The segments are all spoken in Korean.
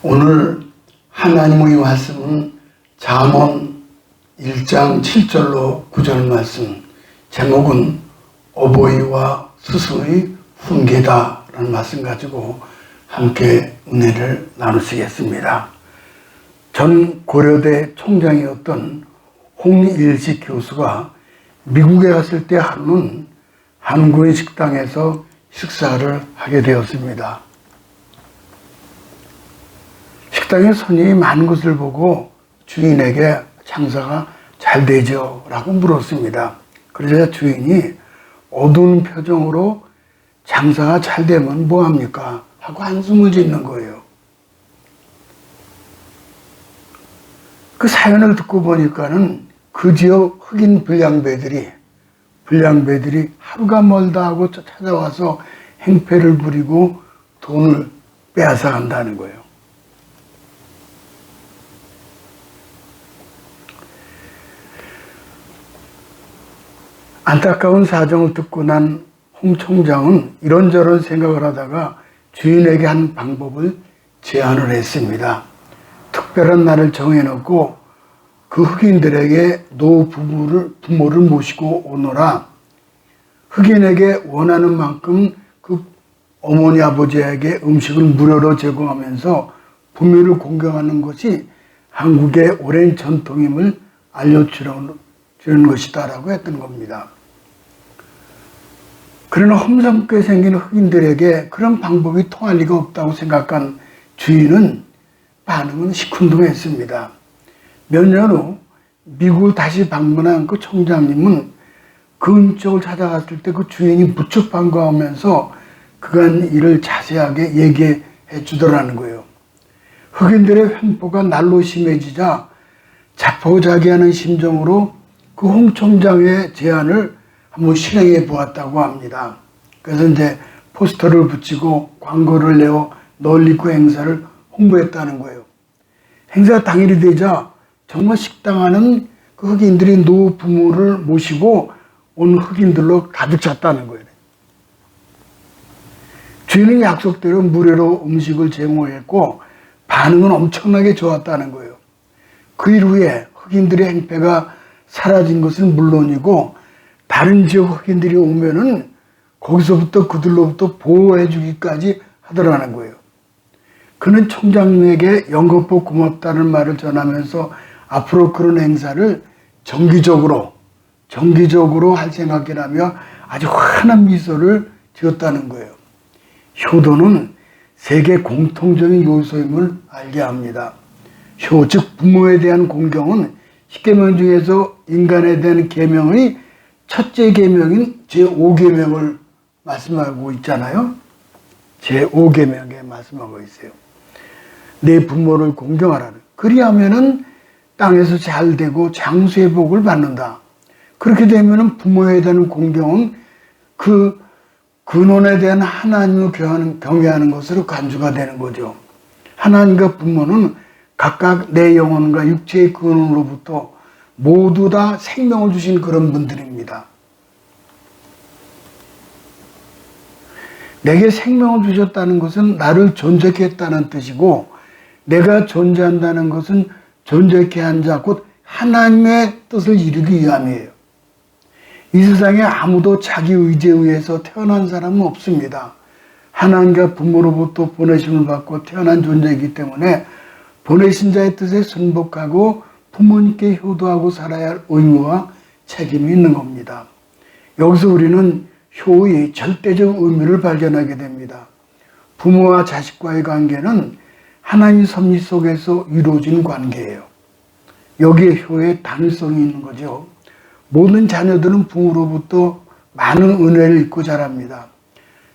오늘 하나님의 말씀은 잠언 1장 7절로 9절 말씀, 제목은 어버이와 스승의 훈계다 라는 말씀 가지고 함께 은혜를 나누시겠습니다. 전 고려대 총장이었던 홍일식 교수가 미국에 갔을 때 하루는 한국의 식당에서 식사를 하게 되었습니다. 식당에 손님이 많은 것을 보고 주인에게 장사가 잘 되죠? 라고 물었습니다. 그러자 주인이 어두운 표정으로 장사가 잘 되면 뭐합니까? 하고 한숨을 짓는 거예요. 그 사연을 듣고 보니까는 그 지역 흑인 불량배들이 하루가 멀다 하고 찾아와서 행패를 부리고 돈을 빼앗아 간다는 거예요. 안타까운 사정을 듣고 난 홍 총장은 이런저런 생각을 하다가 주인에게 한 방법을 제안을 했습니다. 특별한 날을 정해놓고 그 흑인들에게 부모를 모시고 오너라. 흑인에게 원하는 만큼 그 어머니 아버지에게 음식을 무료로 제공하면서 부모를 공경하는 것이 한국의 오랜 전통임을 알려주려는 것이다 라고 했던 겁니다. 그러나 험상궂게 생긴 흑인들에게 그런 방법이 통할 리가 없다고 생각한 주인은 반응은 시큰둥했습니다. 몇 년 후 미국을 다시 방문한 그 총장님은 그 음식을 찾아갔을 때 그 주인이 무척 반가워하면서 그간 일을 자세하게 얘기해 주더라는 거예요. 흑인들의 횡포가 날로 심해지자 자포자기하는 심정으로 그 홍 총장의 제안을 한번 실행해 보았다고 합니다. 그래서 이제 포스터를 붙이고 광고를 내어 널리 그 행사를 홍보했다는 거예요. 행사 당일이 되자 정말 식당 안은 그 흑인들이 노부모를 모시고 온 흑인들로 가득 찼다는 거예요. 주인은 약속대로 무료로 음식을 제공했고 반응은 엄청나게 좋았다는 거예요. 그 이후에 흑인들의 행패가 사라진 것은 물론이고 다른 지역 흑인들이 오면은 거기서부터 그들로부터 보호해 주기까지 하더라는 거예요. 그는 총장님에게 연거푸 고맙다는 말을 전하면서 앞으로 그런 행사를 정기적으로 할 생각이라며 아주 환한 미소를 지었다는 거예요. 효도는 세계 공통적인 요소임을 알게 합니다. 효, 즉 부모에 대한 공경은 10계명 중에서 인간에 대한 계명의 첫째 계명인 제5계명을 말씀하고 있잖아요. 제5계명에 말씀하고 있어요. 내 부모를 공경하라는. 그리하면은 땅에서 잘 되고 장수의 복을 받는다. 그렇게 되면은 부모에 대한 공경은 그 근원에 대한 하나님을 경외하는 것으로 간주가 되는 거죠. 하나님과 부모는 각각 내 영혼과 육체의 근원으로부터 모두 다 생명을 주신 그런 분들입니다. 내게 생명을 주셨다는 것은 나를 존재케 했다는 뜻이고 내가 존재한다는 것은 존재케 한 자, 곧 하나님의 뜻을 이루기 위함이에요. 이 세상에 아무도 자기 의지에 의해서 태어난 사람은 없습니다. 하나님과 부모로부터 보내심을 받고 태어난 존재이기 때문에 보내신 자의 뜻에 순복하고 부모님께 효도하고 살아야 할 의무와 책임이 있는 겁니다. 여기서 우리는 효의 절대적 의미를 발견하게 됩니다. 부모와 자식과의 관계는 하나님 섭리 속에서 이루어진 관계예요. 여기에 효의 단일성이 있는 거죠. 모든 자녀들은 부모로부터 많은 은혜를 입고 자랍니다.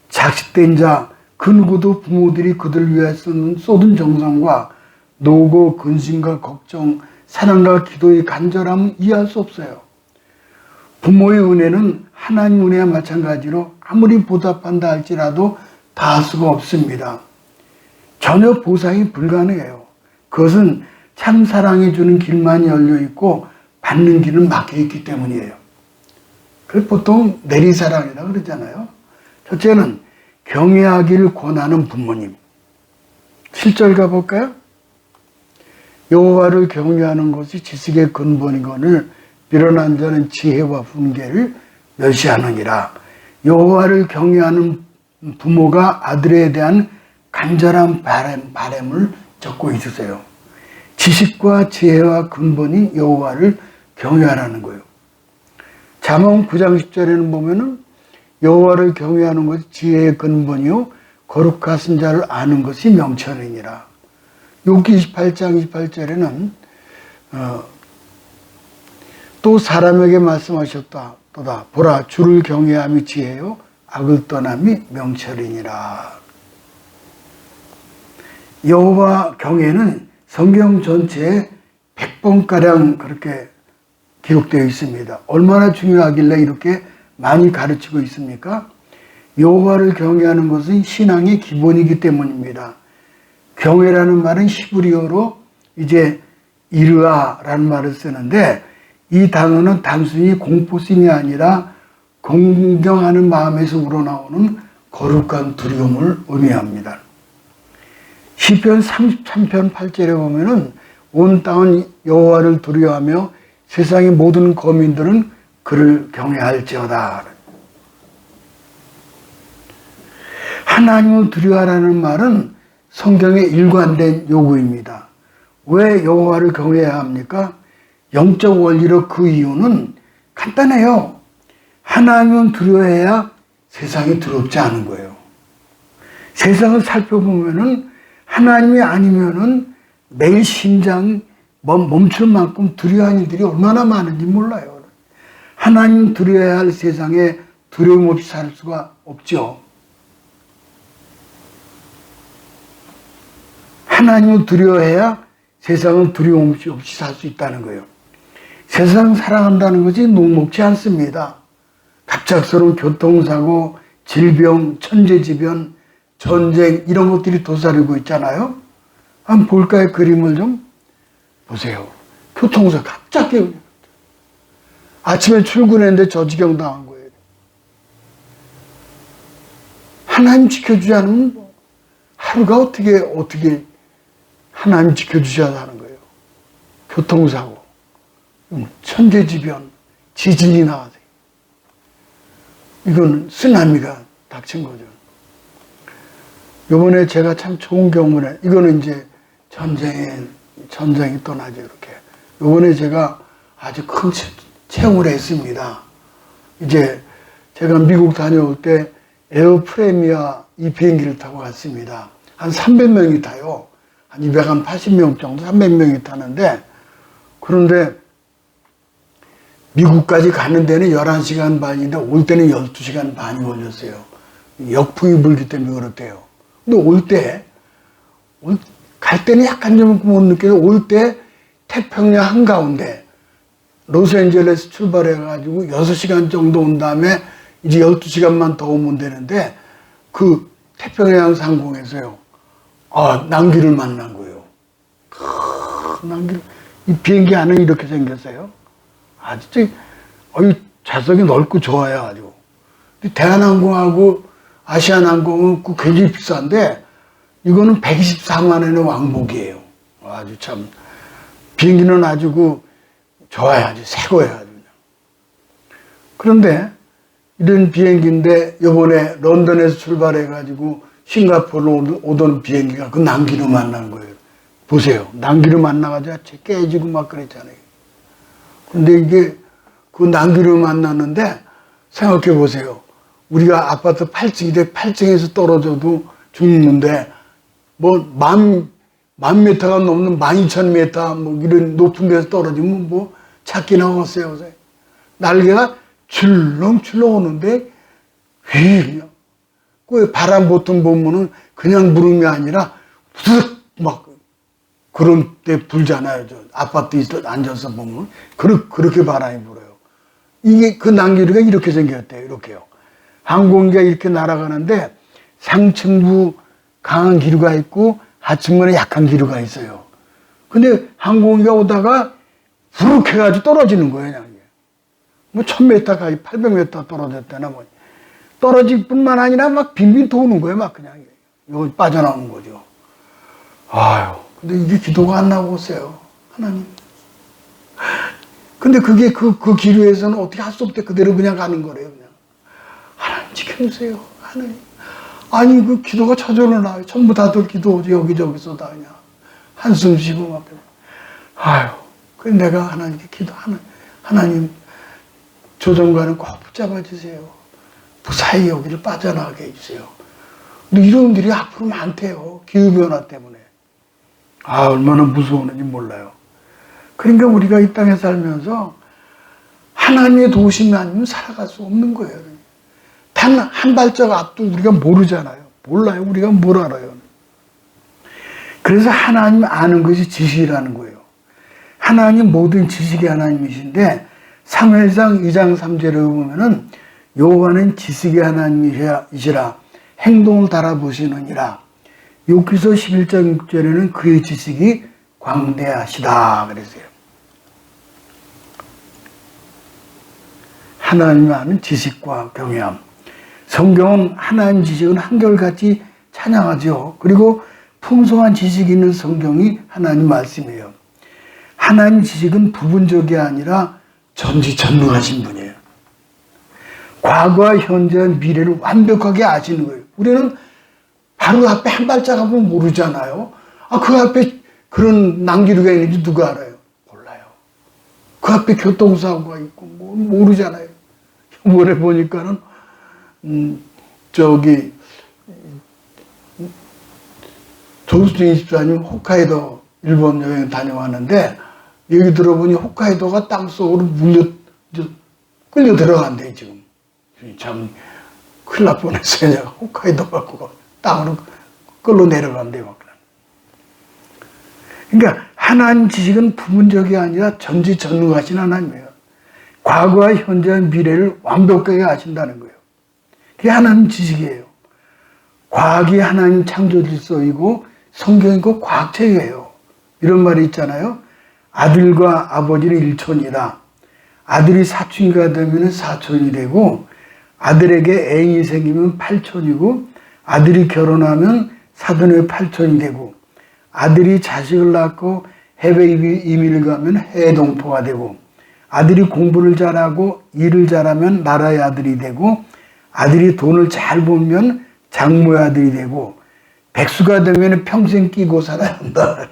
자식된 자, 그 누구도 부모들이 그들 위해 쏟은 정성과 노고, 근심과 걱정, 사랑과 기도의 간절함은 이해할 수 없어요. 부모의 은혜는 하나님 은혜와 마찬가지로 아무리 보답한다 할지라도 다할 수가 없습니다. 전혀 보상이 불가능해요. 그것은 참 사랑해 주는 길만 열려 있고 받는 길은 막혀 있기 때문이에요. 그래서 보통 내리사랑이라고 그러잖아요. 첫째는 경외하기를 권하는 부모님. 7절 가볼까요? 여호와를 경외하는 것이 지식의 근본이거늘 미련한 자는 지혜와 훈계를 멸시하느니라. 여호와를 경외하는 부모가 아들에 대한 간절한 바람을 적고 있으세요. 지식과 지혜와 근본인 여호와를 경외하라는 거예요. 잠언 9장 10절에는 보면은 여호와를 경외하는 것이 지혜의 근본이요 거룩하신 자를 아는 것이 명철이니라. 욥기 28장 28절에는 또 사람에게 말씀하셨다. 또다 보라 주를 경외함이 지혜요 악을 떠남이 명철이니라. 여호와 경외는 성경 전체에 100번가량 그렇게 기록되어 있습니다. 얼마나 중요하길래 이렇게 많이 가르치고 있습니까? 여호와를 경외하는 것은 신앙의 기본이기 때문입니다. 경외라는 말은 히브리어로 이제 이르아라는 말을 쓰는데 이 단어는 단순히 공포심이 아니라 공경하는 마음에서 우러나오는 거룩한 두려움을 의미합니다. 시편 33편 8절에 보면은 온 땅은 여호와를 두려워하며 세상의 모든 거민들은 그를 경외할지어다. 하나님을 두려워하라는 말은 성경의 일관된 요구입니다. 왜 여호와를 경외해야 합니까? 영적 원리로 그 이유는 간단해요. 하나님은 두려워해야 세상이 두렵지 않은 거예요. 세상을 살펴보면은 하나님이 아니면은 매일 심장 멈출 만큼 두려워하는 일들이 얼마나 많은지 몰라요. 하나님 두려워해야 할 세상에 두려움 없이 살 수가 없죠. 하나님을 두려워해야 세상은 두려움 없이 살 수 있다는 거예요. 세상 살아간다는 것이 녹록지 않습니다. 갑작스러운 교통사고, 질병, 천재지변, 전쟁 이런 것들이 도사리고 있잖아요. 한번 볼까요? 그림을 좀 보세요. 교통사고 갑자기 아침에 출근했는데 저 지경 당한 거예요. 하나님 지켜주지 않으면 하루가 어떻게 하나님 지켜주셔야 하는 거예요. 교통사고, 천재지변, 지진이 나와서 이건 쓰나미가 닥친 거죠. 요번에 제가 참 좋은 경우에 이거는 이제 전쟁이 떠나죠. 이렇게 요번에 제가 아주 큰 체험을 했습니다. 이제 제가 미국 다녀올 때 에어 프레미아 이 비행기를 타고 갔습니다. 한 300명이 타요. 한 280명 정도 300명이 타는데, 그런데 미국까지 가는 데는 11시간 반인데 올 때는 12시간 반이 걸렸어요. 역풍이 불기 때문에 그렇대요. 근데 갈 때는 약간 좀 못 느껴도 올 때 태평양 한가운데 로스앤젤레스 출발해가지고 6시간 정도 온 다음에 이제 12시간만 더 오면 되는데 그 태평양 상공에서요. 난기를 만난 거예요. 난기를. 이 비행기 안은 이렇게 생겼어요. 아주 좌석이 넓고 좋아요, 아주. 대한항공하고 아시아나항공은 굉장히 비싼데 이거는 124만 원의 왕복이에요. 아주 참 비행기는 아주 좋아요, 아주 새 거예요, 아주. 그런데 이런 비행기인데 요번에 런던에서 출발해가지고 싱가포르로 오던 비행기가 그 난기로 만난 거예요. 보세요. 난기로 만나가지고 깨지고 막 그랬잖아요. 근데 이게 그 난기로 만났는데 생각해 보세요. 우리가 아파트 8층인데 8층에서 떨어져도 죽는데 만 미터가 넘는 12,000m 뭐 이런 높은 데서 떨어지면 뭐 찾기나 하겠어요. 날개가 출렁출렁 오는데 휘 그 바람 보통 보면은 그냥 부름이 아니라 푸득 막 그런 때 불잖아요. 저 아파트에 앉아서 보면 그렇게 바람이 불어요. 이게 그 난기류가 이렇게 생겼대요. 이렇게요. 항공기가 이렇게 날아가는데 상층부 강한 기류가 있고 하층부는 약한 기류가 있어요. 근데 항공기가 오다가 부룩 해가지고 떨어지는 거예요. 그냥. 뭐 1000m까지 800m 떨어졌다나 뭐. 떨어질 뿐만 아니라 막 빙빙 도는 거예요. 막 그냥. 이거 빠져나오는 거죠. 아유, 근데 이게 기도가 안 나오고 있어요. 하나님. 근데 그게 그 기류에서는 어떻게 할 수 없대. 그대로 그냥 가는 거래요. 그냥. 하나님 지켜주세요. 하나님. 아니, 그 기도가 저절로 나와요. 전부 다들 기도 여기저기서 다 그냥. 한숨 쉬고 막. 아유. 그래서 내가 하나님께 하나님, 조정관은 꼭 붙잡아 주세요. 무사히 여기를 빠져나가게 해주세요. 근데 이런 일이 앞으로 많대요. 기후변화 때문에. 아, 얼마나 무서운지 몰라요. 그러니까 우리가 이 땅에 살면서 하나님의 도우심이 아니면 살아갈 수 없는 거예요. 단 한 발짝 앞도 우리가 모르잖아요. 몰라요. 우리가 뭘 알아요. 그래서 하나님 아는 것이 지식이라는 거예요. 하나님 모든 지식이 하나님이신데 사무엘상 2장 3절에 보면은 여호와는 지식의 하나님이시라 행동을 달아보시느니라. 욥기서 11장 6절에는 그의 지식이 광대하시다 그랬어요. 하나님 아는 지식과 경외함. 성경은 하나님 지식은 한결같이 찬양하죠. 그리고 풍성한 지식이 있는 성경이 하나님 말씀이에요. 하나님 지식은 부분적이 아니라 전지전능하신 분이에요. 과거와 현재와 미래를 완벽하게 아시는 거예요. 우리는 바로 앞에 한 발짝 가면 모르잖아요. 아, 그 앞에 그런 난기류가 있는지 누가 알아요? 몰라요. 그 앞에 교통사고가 있고 모르잖아요. 이번에 보니까는 조수진 집사님 홋카이도 일본 여행 다녀왔는데 여기 들어보니 홋카이도가 땅속으로 끌려 들어간대 지금. 참 큰일 날 뻔했어요. 내가 홋카이도 갖고 땅으로 끌려 내려간대요. 그러니까 하나님 지식은 부분적이 아니라 전지전능하신 하나님이에요. 과거와 현재와 미래를 완벽하게 아신다는 거예요. 그게 하나님 지식이에요. 과학이 하나님 창조 질서이고 성경이 그 과학책이에요. 이런 말이 있잖아요. 아들과 아버지는 일촌이다. 아들이 사춘기가 되면 사촌이 되고 아들에게 애인이 생기면 팔촌이고 아들이 결혼하면 사돈의 팔촌이 되고 아들이 자식을 낳고 해외 이민을 가면 해동포가 되고 아들이 공부를 잘하고 일을 잘하면 나라의 아들이 되고 아들이 돈을 잘 벌면 장모의 아들이 되고 백수가 되면 평생 끼고 살아야 한다.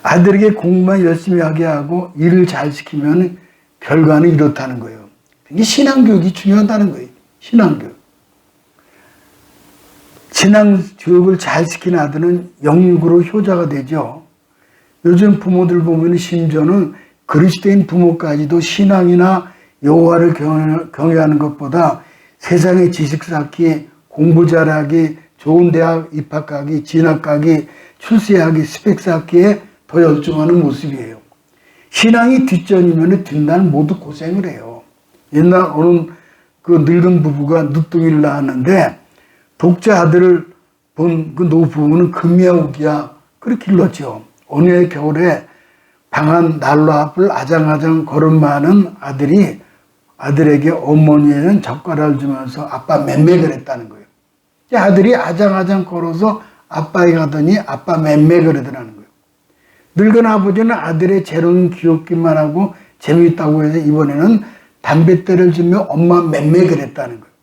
아들에게 공부만 열심히 하게 하고 일을 잘 시키면 결과는 이렇다는 거예요. 이게 신앙교육이 중요하다는 거예요. 신앙교육. 신앙교육을 잘 시킨 아들은 영육으로 효자가 되죠. 요즘 부모들 보면 심지어는 그리스도인 부모까지도 신앙이나 여호와를 경외하는 것보다 세상의 지식 쌓기, 공부 잘하기, 좋은 대학 입학하기, 진학하기, 출세하기, 스펙 쌓기에 더 열중하는 모습이에요. 신앙이 뒷전이면 뒷날 모두 고생을 해요. 옛날 어느 그 늙은 부부가 늦둥이를 낳았는데 독자 아들을 본 그 노부부는 금이야 우기야 그렇게 길렀죠. 어느 해 겨울에 방한 난로 앞을 아장아장 걸음마하는 아들이 아들에게 어머니에는 젓가락을 주면서 아빠 맴매 그랬다는 거예요. 아들이 아장아장 걸어서 아빠에 가더니 아빠 맴매 그러더라는 거예요. 늙은 아버지는 아들의 재롱 귀엽기만 하고 재미있다고 해서 이번에는 담뱃대를 주며 엄마 맴매 그랬다는 거예요.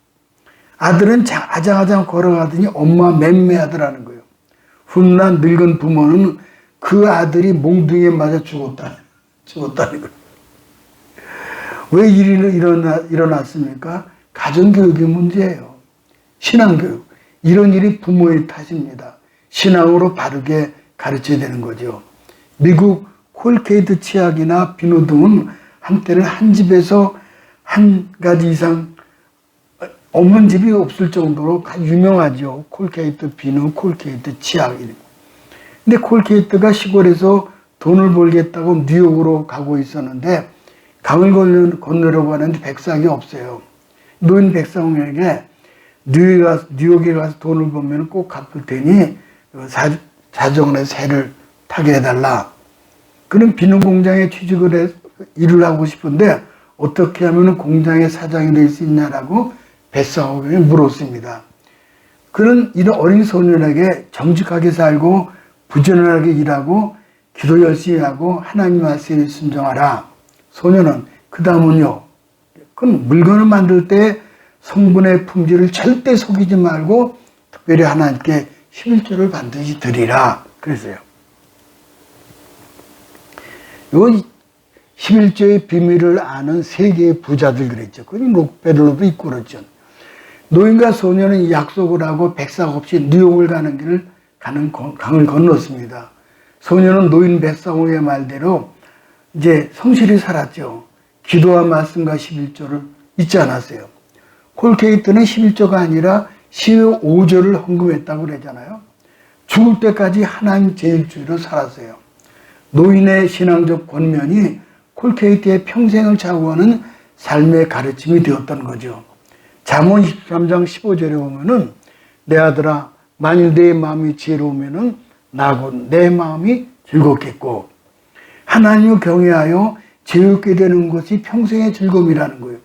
아들은 아장아장 걸어가더니 엄마 맴매 하더라는 거예요. 훗날 늙은 부모는 그 아들이 몽둥이에 맞아 죽었다는 거예요. 왜 일이 일어났습니까? 가정교육의 문제예요. 신앙교육. 이런 일이 부모의 탓입니다. 신앙으로 바르게 가르쳐야 되는 거죠. 미국 콜케이트 치약이나 비누 등은 한때는 한 집에서 한 가지 이상 없는 집이 없을 정도로 유명하죠. 콜케이트 비누, 콜케이트 치약. 근데 콜케이트가 시골에서 돈을 벌겠다고 뉴욕으로 가고 있었는데 강을 건너려고 하는데 백삭이 없어요. 노인 백성에게 뉴욕에 가서 돈을 벌면 꼭 갚을 테니 자정에 새를 타게 해달라. 그럼 비누 공장에 일을 하고 싶은데 어떻게 하면 공장의 사장이 될 수 있냐라고 백성에게 물었습니다. 그는 이런 어린 소년에게 정직하게 살고 부지런하게 일하고 기도 열심히 하고 하나님 말씀에 순종하라. 소녀는 그 다음은요. 그건 물건을 만들 때 성분의 품질을 절대 속이지 말고 특별히 하나님께 11조를 반드시 드리라. 그랬어요. 요 11조의 비밀을 아는 세계의 부자들 그랬죠. 그건 록펠러도 있고 그렇죠. 노인과 소녀는 약속을 하고 백삭 없이 뉴욕을 가는 길을 강을 건넜습니다. 소녀는 노인 백삭의 말대로 이제 성실히 살았죠. 기도와 말씀과 11조를 잊지 않았어요. 콜케이트는 11조가 아니라 15조를 헌금했다고 그러잖아요. 죽을 때까지 하나님 제일주의로 살았어요. 노인의 신앙적 권면이 콜케이트의 평생을 좌우하는 삶의 가르침이 되었던 거죠. 잠언 13장 15절에 보면은 내 아들아 만일 내 마음이 지혜로우면은 나곧 내 마음이 즐겁겠고 하나님을 경외하여 즐겁게 되는 것이 평생의 즐거움이라는 거예요.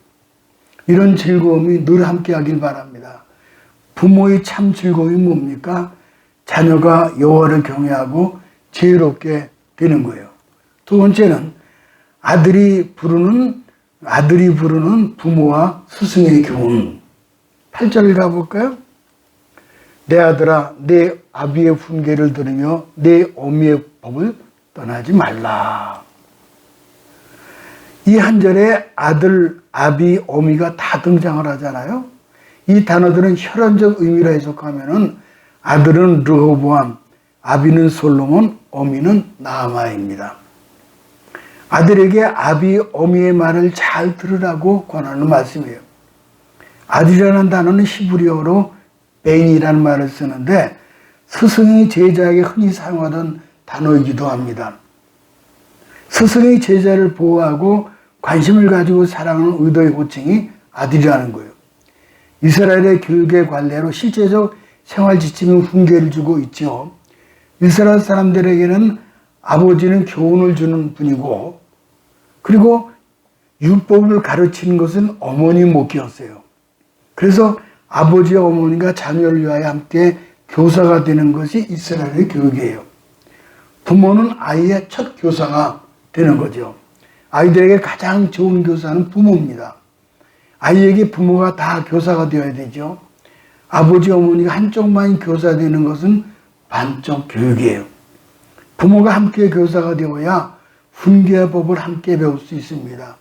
이런 즐거움이 늘 함께 하길 바랍니다. 부모의 참 즐거움이 뭡니까? 자녀가 여호와를 경외하고 지혜롭게 되는 거예요. 두 번째는 아들이 부르는 부모와 스승의 교훈. 8절 가볼까요? 내 아들아 내 아비의 훈계를 들으며 내 어미의 법을 떠나지 말라. 이 한 절에 아들, 아비, 어미가 다 등장을 하잖아요. 이 단어들은 혈연적 의미로 해석하면은 아들은 르호보암, 아비는 솔로몬, 어미는 나아마입니다. 아들에게 아비, 어미의 말을 잘 들으라고 권하는 말씀이에요. 아들이라는 단어는 히브리어로 베인이라는 말을 쓰는데 스승이 제자에게 흔히 사용하던 단어이기도 합니다. 스승이 제자를 보호하고 관심을 가지고 사랑하는 의도의 호칭이 아들이라는 거예요. 이스라엘의 교육의 관례로 실제적 생활 지침인 훈계를 주고 있죠. 이스라엘 사람들에게는 아버지는 교훈을 주는 분이고 그리고 율법을 가르치는 것은 어머니 몫이었어요. 그래서 아버지와 어머니가 자녀를 위하여 함께 교사가 되는 것이 이스라엘의 교육이에요. 부모는 아이의 첫 교사가 되는 거죠. 아이들에게 가장 좋은 교사는 부모입니다. 아이에게 부모가 다 교사가 되어야 되죠. 아버지, 어머니가 한쪽만 교사 되는 것은 반쪽 교육이에요. 부모가 함께 교사가 되어야 훈계와 법을 함께 배울 수 있습니다.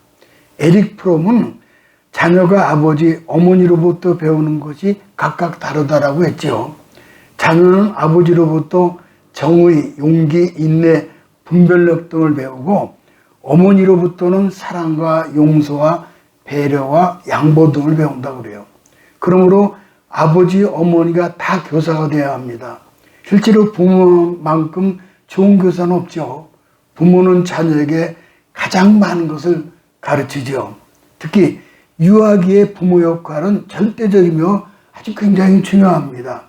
에릭 프롬은 자녀가 아버지, 어머니로부터 배우는 것이 각각 다르다라고 했죠. 자녀는 아버지로부터 정의, 용기, 인내, 분별력 등을 배우고 어머니로부터는 사랑과 용서와 배려와 양보 등을 배운다고 그래요. 그러므로 아버지, 어머니가 다 교사가 되어야 합니다. 실제로 부모만큼 좋은 교사는 없죠. 부모는 자녀에게 가장 많은 것을 가르치죠. 특히 유아기의 부모 역할은 절대적이며 아주 굉장히 중요합니다.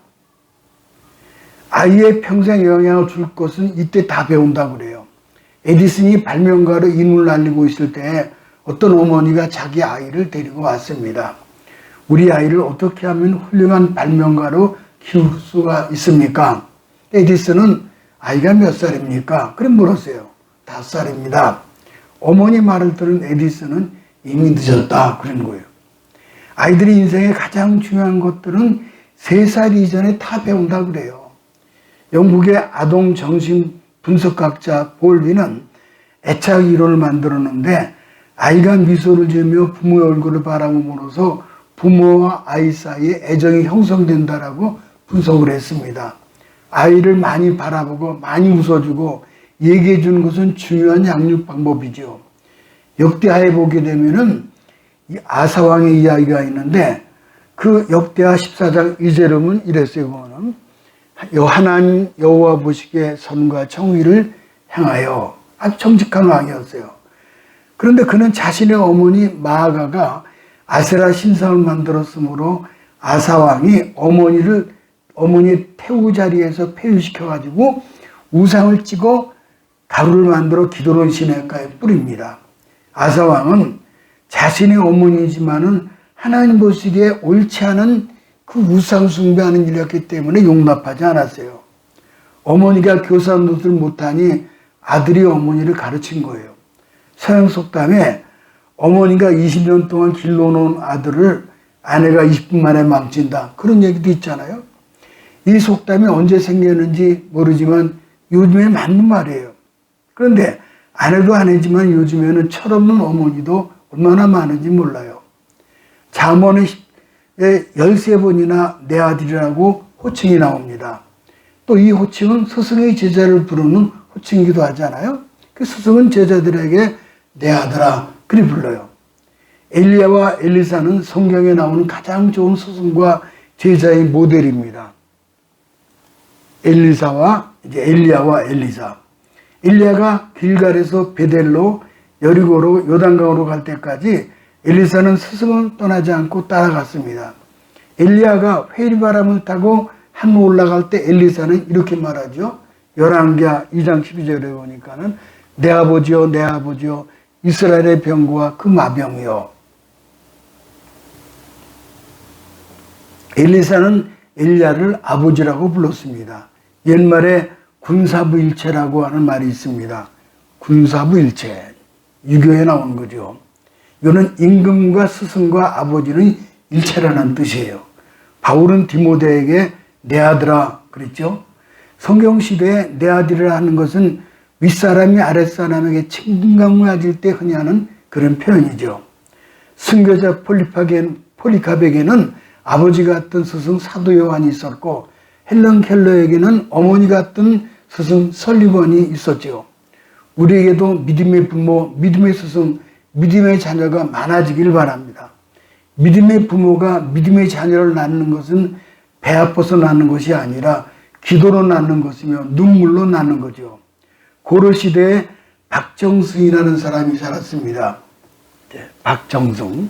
아이의 평생 영향을 줄 것은 이때 다 배운다고 그래요. 에디슨이 발명가로 이름을 알리고 있을 때 어떤 어머니가 자기 아이를 데리고 왔습니다. 우리 아이를 어떻게 하면 훌륭한 발명가로 키울 수가 있습니까? 에디슨은 아이가 몇 살입니까? 그래 물었어요. 5살입니다. 어머니 말을 들은 에디슨은 이미 늦었다 그런 거예요. 아이들의 인생에 가장 중요한 것들은 3살 이전에 다 배운다 그래요. 영국의 아동 정신 분석학자 볼비는 애착 이론을 만들었는데 아이가 미소를 지으며 부모의 얼굴을 바라보므로써 부모와 아이 사이에 애정이 형성된다라고 분석을 했습니다. 아이를 많이 바라보고 많이 웃어주고 얘기해 주는 것은 중요한 양육 방법이죠. 역대하에 보게 되면은 이 아사왕의 이야기가 있는데 그 역대하 14장 2절은 이랬어요. 그거는 하나님 여호와 보시기에 선과 정의를 행하여 아주 정직한 왕이었어요. 그런데 그는 자신의 어머니 마아가가 아세라 신상을 만들었으므로 아사왕이 어머니의 태우 자리에서 폐유시켜가지고 우상을 찍어 가루를 만들어 기도론 시내가에 뿌립니다. 아사왕은 자신의 어머니지만은 하나님 보시기에 옳지 않은 그 우상 숭배하는 일이었기 때문에 용납하지 않았어요. 어머니가 교사 노릇을 못하니 아들이 어머니를 가르친 거예요. 서양 속담에 어머니가 20년 동안 길러놓은 아들을 아내가 20분 만에 망친다. 그런 얘기도 있잖아요. 이 속담이 언제 생겼는지 모르지만 요즘에 맞는 말이에요. 그런데 아내도 아내지만 요즘에는 철없는 어머니도 얼마나 많은지 몰라요. 잠언에 13번이나 내 아들이라고 호칭이 나옵니다. 또 이 호칭은 스승의 제자를 부르는 호칭이기도 하잖아요. 그 스승은 제자들에게 내 아들아 그리 불러요. 엘리야와 엘리사는 성경에 나오는 가장 좋은 스승과 제자의 모델입니다. 엘리야와 엘리사. 엘리야가 길갈에서 베델로 여리고로 요단강으로 갈 때까지 엘리사는 스승을 떠나지 않고 따라갔습니다. 엘리야가 회리바람을 타고 하늘 올라갈 때 엘리사는 이렇게 말하죠. 열왕기하 2장 12절에 보니까는 내 아버지여 내 아버지여 이스라엘의 병거와 그 마병이여. 엘리사는 엘리야를 아버지라고 불렀습니다. 옛말에 군사부일체라고 하는 말이 있습니다. 군사부일체. 유교에 나오는 거죠. 이거는 임금과 스승과 아버지는 일체라는 뜻이에요. 바울은 디모데에게 내 아들아 그랬죠. 성경시대에 내 아들이라 하는 것은 윗사람이 아랫사람에게 친근감을 가질 때 흔히 하는 그런 표현이죠. 순교자 폴리카백에는 아버지 같은 스승 사도 요한이 있었고 헬런 켈러에게는 어머니 같은 스승 설리번이 있었죠. 우리에게도 믿음의 부모, 믿음의 스승, 믿음의 자녀가 많아지길 바랍니다. 믿음의 부모가 믿음의 자녀를 낳는 것은 배 아파서 낳는 것이 아니라 기도로 낳는 것이며 눈물로 낳는 거죠. 고려시대에 박정승이라는 사람이 살았습니다. 박정승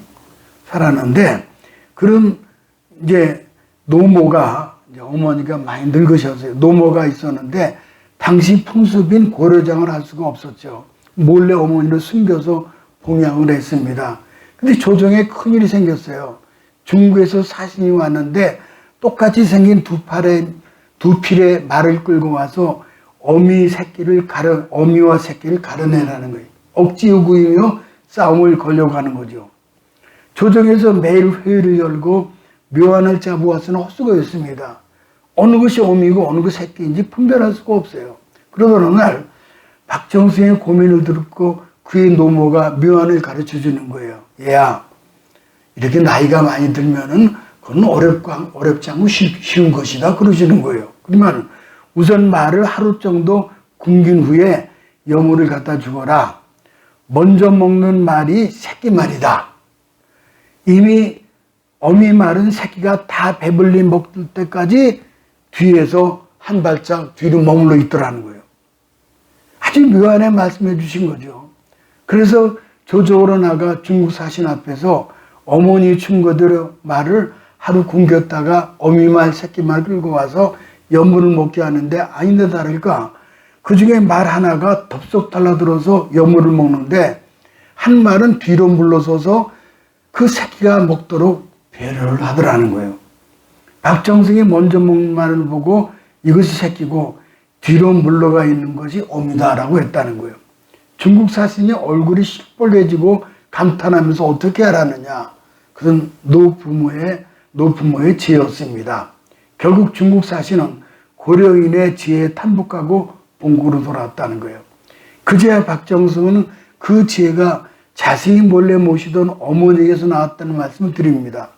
살았는데 그런 노모가 어머니가 많이 늙으셨어요. 노모가 있었는데 당시 풍습인 고려장을 할 수가 없었죠. 몰래 어머니를 숨겨서 봉양을 했습니다. 근데 조정에 큰일이 생겼어요. 중국에서 사신이 왔는데 똑같이 생긴 두 필의 말을 끌고 와서 어미와 새끼를 가려내라는 거예요. 억지 요구이며 싸움을 걸려고 하는 거죠. 조정에서 매일 회의를 열고 묘안을 짜보았으나 헛수고였습니다. 어느 것이 어미고 어느 것이 새끼인지 분별할 수가 없어요. 그러던 어느 날 박정수의 고민을 듣고 그의 노모가 묘안을 가르쳐 주는 거예요. 얘야, 이렇게 나이가 많이 들면은 그건 어렵지 않고 쉬운 것이다 그러시는 거예요. 그러면 우선 말을 하루 정도 굶긴 후에 여물을 갖다 주거라. 먼저 먹는 말이 새끼 말이다. 이미 어미 말은 새끼가 다 배불리 먹을 때까지 뒤에서 한 발짝 뒤로 머물러 있더라는 거예요. 아주 묘안에 말씀해 주신 거죠. 그래서 조적으로 나가 중국 사신 앞에서 어머니 충고들의 말을 하루 굶겼다가 어미 말, 새끼 말 끌고 와서 여물을 먹게 하는데 아닌데 다를까 그 중에 말 하나가 덥석 달라들어서 여물을 먹는데 한 말은 뒤로 물러서서 그 새끼가 먹도록 배려를 하더라는 거예요. 박정승이 먼저 먹는 말을 보고 이것이 새끼고 뒤로 물러가 있는 것이 어미다라고 했다는 거예요. 중국 사신이 얼굴이 시뻘개지고 감탄하면서 어떻게 알았느냐. 그건 노부모의 지혜였습니다. 결국 중국 사신은 고려인의 지혜에 탄복하고 본국으로 돌아왔다는 거예요. 그제야 박정승은 그 지혜가 자신이 몰래 모시던 어머니에게서 나왔다는 말씀을 드립니다.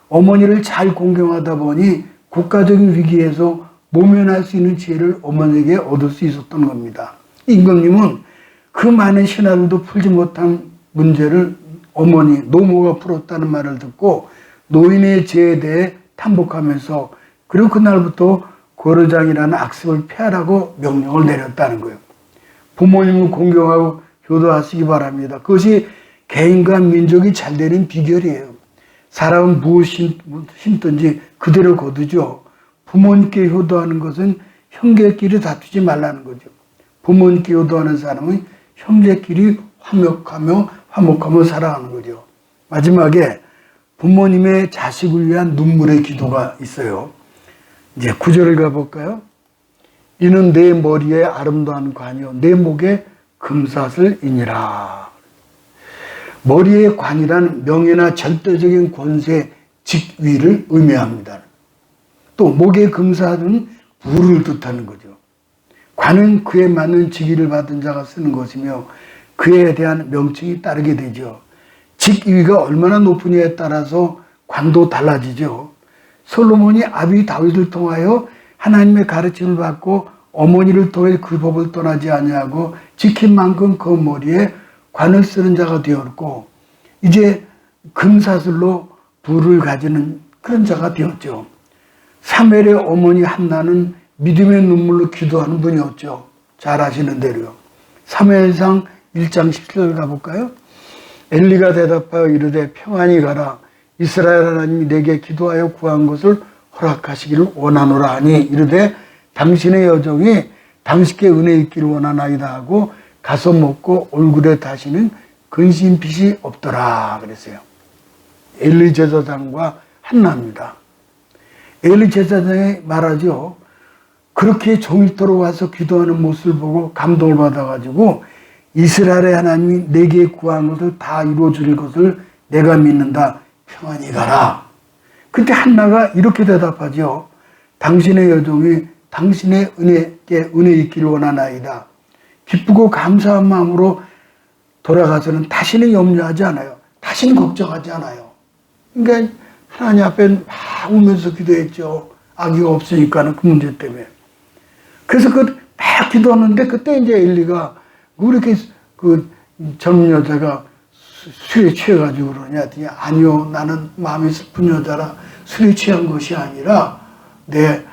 어머니를 잘 공경하다 보니 국가적인 위기에서 모면할 수 있는 지혜를 어머니에게 얻을 수 있었던 겁니다. 임금님은 그 많은 신하들도 풀지 못한 문제를 어머니, 노모가 풀었다는 말을 듣고 노인의 지혜에 대해 탐복하면서 그리고 그날부터 고려장이라는 악습을 폐하라고 명령을 내렸다는 거예요. 부모님을 공경하고 효도하시기 바랍니다. 그것이 개인과 민족이 잘 되는 비결이에요. 사람은 무엇이 심든지 그대로 거두죠. 부모님께 효도하는 것은 형제끼리 다투지 말라는 거죠. 부모님께 효도하는 사람은 형제끼리 화목하며 살아가는 거죠. 마지막에 부모님의 자식을 위한 눈물의 기도가 있어요. 이제 9절을 가볼까요? 이는 내 머리에 아름다운 관이요 내 목에 금사슬이니라. 머리의 관이란 명예나 절대적인 권세, 직위를 의미합니다. 또 목의 금사슬은 부를 뜻하는 거죠. 관은 그에 맞는 직위를 받은 자가 쓰는 것이며 그에 대한 명칭이 따르게 되죠. 직위가 얼마나 높으냐에 따라서 관도 달라지죠. 솔로몬이 아비 다윗을 통하여 하나님의 가르침을 받고 어머니를 통해 그 법을 떠나지 아니하고 지킨 만큼 그 머리에 관을 쓰는 자가 되었고 이제 금사슬로 부를 가지는 그런 자가 되었죠. 사무엘의 어머니 한나는 믿음의 눈물로 기도하는 분이었죠. 잘 아시는 대로요. 사무엘상 1장 17절 가볼까요? 엘리가 대답하여 이르되 평안히 가라. 이스라엘 하나님이 내게 기도하여 구한 것을 허락하시기를 원하노라 하니 이르되 당신의 여종이 당신께 은혜 있기를 원하나이다 하고 가서 먹고 얼굴에 다시는 근심빛이 없더라 그랬어요. 엘리 제사장과 한나입니다. 엘리 제사장이 말하죠. 그렇게 종일토록 와서 기도하는 모습을 보고 감동을 받아가지고 이스라엘의 하나님이 내게 구한 것을 다 이루어줄 것을 내가 믿는다. 평안히 가라. 그때 한나가 이렇게 대답하죠. 당신의 여종이 당신의 은혜께 은혜 있기를 원하나이다. 기쁘고 감사한 마음으로 돌아가서는 다시는 염려하지 않아요. 다시는 걱정하지 않아요. 그러니까 하나님 앞에 막 울면서 기도했죠. 아기가 없으니까는 그 문제 때문에. 그래서 막 기도하는데 그때 이제 엘리가 왜 이렇게 그 젊은 여자가 술에 취해가지고 그러냐 했더니 아니요 나는 마음이 슬픈 여자라 술에 취한 것이 아니라 내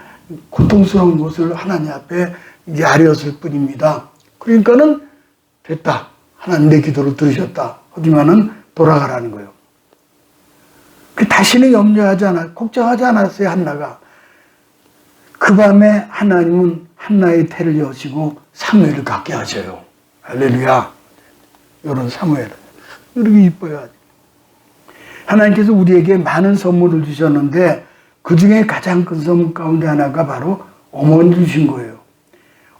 고통스러운 것을 하나님 앞에 이제 아뢰었을 뿐입니다. 그러니까는 됐다. 하나님 내 기도를 들으셨다. 하지만은 돌아가라는 거예요. 그 다시는 염려하지 않아, 걱정하지 않았어요, 한나가. 그 밤에 하나님은 한나의 태를 여시고 사무엘을 갖게 하셔요. 할렐루야. 이런 사무엘. 이렇게 이뻐요. 하나님께서 우리에게 많은 선물을 주셨는데 그 중에 가장 큰 선물 가운데 하나가 바로 어머니를 주신 거예요.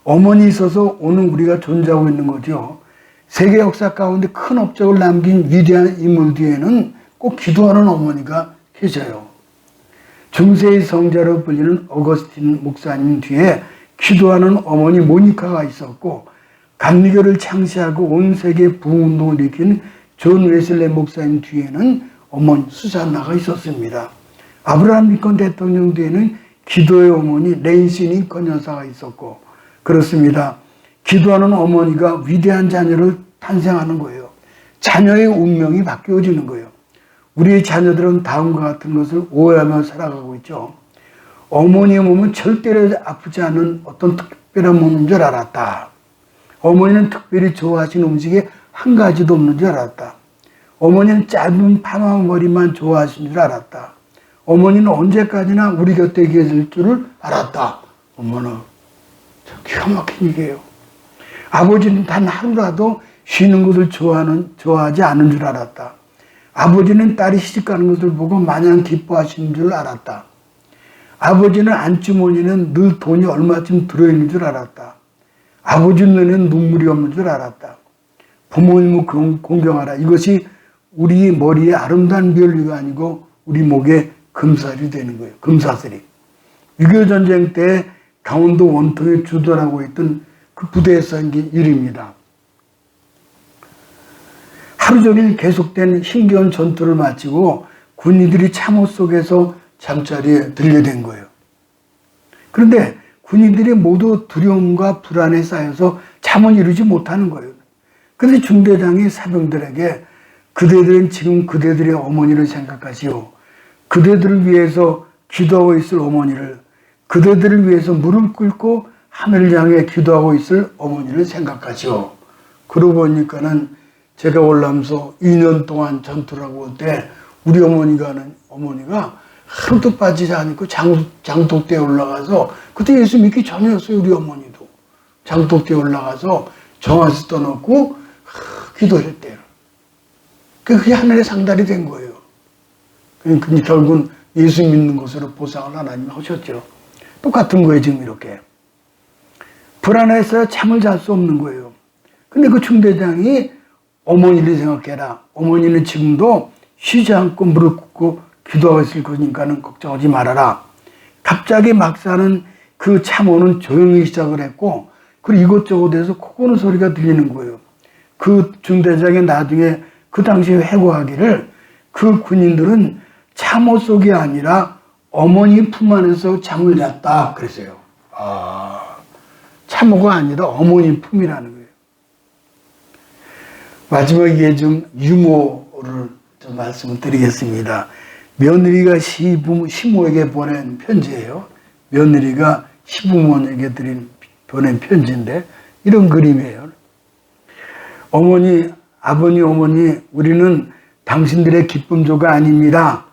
어머니 있어서 오늘 우리가 존재하고 있는 거죠. 세계 역사 가운데 큰 업적을 남긴 위대한 인물 뒤에는 꼭 기도하는 어머니가 계셔요. 중세의 성자로 불리는 어거스틴 목사님 뒤에 기도하는 어머니 모니카가 있었고 감리교를 창시하고 온 세계 부흥운동을 일으킨 존 웨슬레 목사님 뒤에는 어머니 수산나가 있었습니다. 아브라함 링컨 대통령 뒤에는 기도의 어머니 낸시 링컨 여사가 있었고 그렇습니다. 기도하는 어머니가 위대한 자녀를 탄생하는 거예요. 자녀의 운명이 바뀌어지는 거예요. 우리의 자녀들은 다음과 같은 것을 오해하며 살아가고 있죠. 어머니의 몸은 절대로 아프지 않은 어떤 특별한 몸인 줄 알았다. 어머니는 특별히 좋아하시는 음식이 한 가지도 없는 줄 알았다. 어머니는 짧은 파마 머리만 좋아하시는 줄 알았다. 어머니는 언제까지나 우리 곁에 계실 줄을 알았다. 어머나, 참 기가 막힌 얘기예요. 아버지는 단 하루라도 쉬는 것을 좋아하지 않은 줄 알았다. 아버지는 딸이 시집가는 것을 보고 마냥 기뻐하시는 줄 알았다. 아버지는 안주머니는 늘 돈이 얼마쯤 들어있는 줄 알았다. 아버지 눈에는 눈물이 없는 줄 알았다. 부모님을 공경하라. 이것이 우리 머리에 아름다운 비율리가 아니고 우리 목에 금살이 되는 거예요. 금사슬이. 6.25 전쟁 때 강원도 원통에 주둔하고 있던 그 부대에서 생긴 일입니다. 하루 종일 계속된 힘겨운 전투를 마치고 군인들이 참호 속에서 잠자리에 들게 된 거예요. 그런데 군인들이 모두 두려움과 불안에 쌓여서 잠을 이루지 못하는 거예요. 그런데 중대장이 사병들에게 그대들은 지금 그대들의 어머니를 생각하시오. 그대들을 위해서 기도하고 있을 어머니를, 그대들을 위해서 무릎 꿇고 하늘을 향해 기도하고 있을 어머니를 생각하시오. 그러고 보니까는 제가 올라오면서 2년 동안 전투를 하고 올 때 우리 어머니가 하루도 빠지지 않고 장독대에 올라가서 그때 예수 믿기 전이었어요. 우리 어머니도 장독대에 올라가서 정화수 떠놓고 기도했대요. 그게 하늘의 상달이 된 거예요. 근데 결국은 예수 믿는 것으로 보상을 하나님 하셨죠. 똑같은 거예요. 지금 이렇게 불안해서 잠을 잘 수 없는 거예요. 근데 그 중대장이 어머니를 생각해라. 어머니는 지금도 쉬지 않고 무릎 꿇고 기도하고 있을 거니까는 걱정하지 말아라. 갑자기 막사는 그 참호는 조용히 시작을 했고, 그리고 이것저것에서 코 고는 소리가 들리는 거예요. 그 중대장이 나중에 그 당시에 회고하기를 그 군인들은 참호 속이 아니라 어머니 품 안에서 잠을 잤다 그랬어요. 참호가 아니라 어머니 품이라는 거예요. 마지막에 좀 유머를 좀 말씀을 드리겠습니다. 며느리가 시모에게 보낸 편지예요. 며느리가 시부모에게 보낸 편지인데 이런 그림이에요. 어머니, 아버니, 어머니, 우리는 당신들의 기쁨조가 아닙니다.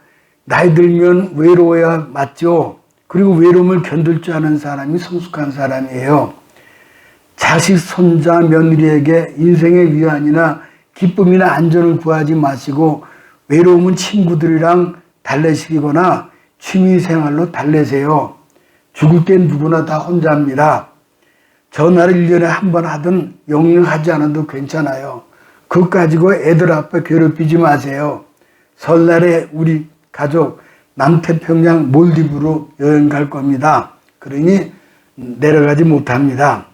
나이 들면 외로워야 맞죠. 그리고 외로움을 견딜 줄 아는 사람이 성숙한 사람이에요. 자식, 손자, 며느리에게 인생의 위안이나 기쁨이나 안전을 구하지 마시고 외로움은 친구들이랑 달래시거나 취미생활로 달래세요. 죽을 땐 누구나 다 혼자입니다. 전화를 1년에 한 번 하든 영영하지 않아도 괜찮아요. 그것 가지고 애들 앞에 괴롭히지 마세요. 설날에 우리 가족 남태평양 몰디브로 여행 갈 겁니다. 그러니 내려가지 못합니다.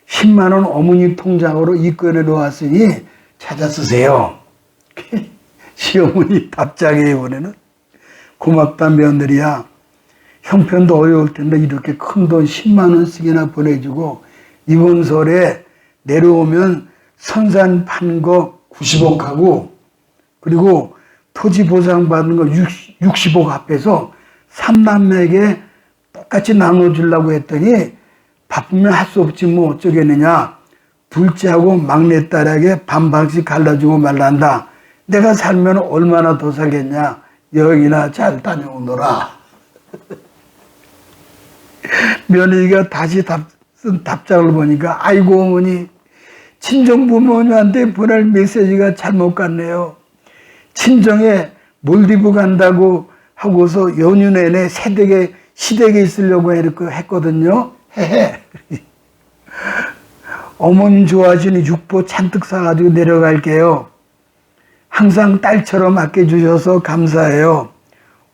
10만 원 어머니 통장으로 입금해 놓았으니 찾아 쓰세요. 시어머니 답장에 이번에는 고맙다 며느리야. 형편도 어려울 텐데 이렇게 큰 돈 10만 원씩이나 보내주고 이번 설에 내려오면 선산 판 거 90억 하고 그리고 토지 보상 받는 거 60억 합해서 3남매에게 똑같이 나눠주려고 했더니 바쁘면 할 수 없지 뭐 어쩌겠느냐. 둘째하고 막내딸에게 반반씩 갈라주고 말란다. 내가 살면 얼마나 더 살겠냐. 여행이나 잘 다녀오너라. 며느리가 다시 쓴 답장을 보니까 아이고 어머니 친정 부모님한테 보낼 메시지가 잘못 갔네요. 친정에 몰디브 간다고 하고서 연휴 내내 시댁에 있으려고 했거든요. 헤헤. 어머님 좋아하시는 육포 잔뜩 사가지고 내려갈게요. 항상 딸처럼 아껴주셔서 감사해요.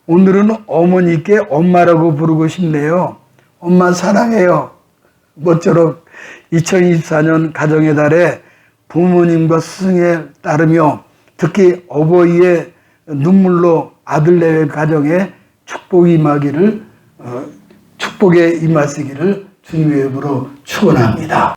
오늘은 어머니께 엄마라고 부르고 싶네요. 엄마 사랑해요. 모쪼록 2024년 가정의 달에 부모님과 스승에 따르며 특히 어버이의 눈물로 아들 내외 가정에 축복에 임하시기를 주님의 이름으로 축원합니다.